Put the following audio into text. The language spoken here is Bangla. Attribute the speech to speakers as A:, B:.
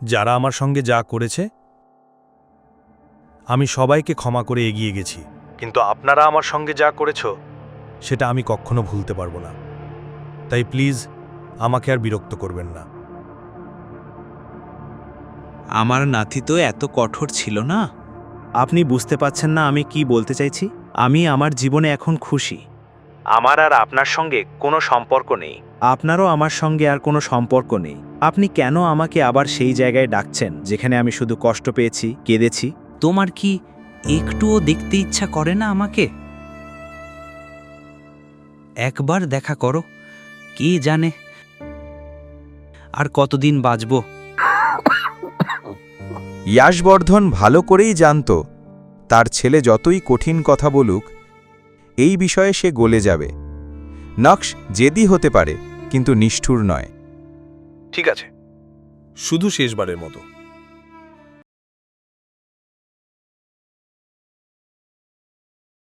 A: যারা আমার সঙ্গে যা করেছে আমি সবাইকে ক্ষমা করে এগিয়ে গেছি, কিন্তু আপনারা আমার সঙ্গে যা করেছ সেটা আমি কখনো ভুলতে পারবো না। তাই প্লিজ আমাকে আর বিরক্ত করবেন না।
B: আমার নাতি তো এত কঠোর ছিল না।
C: আপনি বুঝতে পাচ্ছেন না আমি কি বলতে চাইছি? আমি আমার জীবনে এখন খুশি। আমার আর আপনার সঙ্গে কোনো সম্পর্ক নেই। আপনারও আমার সঙ্গে আর কোনো সম্পর্ক নেই। আপনি কেন আমাকে আবার সেই জায়গায় ডাকছেন যেখানে আমি শুধু কষ্ট পেয়েছি, কেঁদেছি?
B: তোমার কি একটুও দেখতে ইচ্ছা করে না আমাকে? একবার দেখা করো, কে জানে আর কতদিন বাঁচব।
D: ইয়াশবর্ধন ভালো করেই জানত তার ছেলে যতই কঠিন কথা বলুক এই বিষয়ে সে গলে যাবে। নকশ জেদি হতে পারে কিন্তু নিষ্ঠুর নয়।
A: ঠিক আছে, শুধু শেষবারের মতো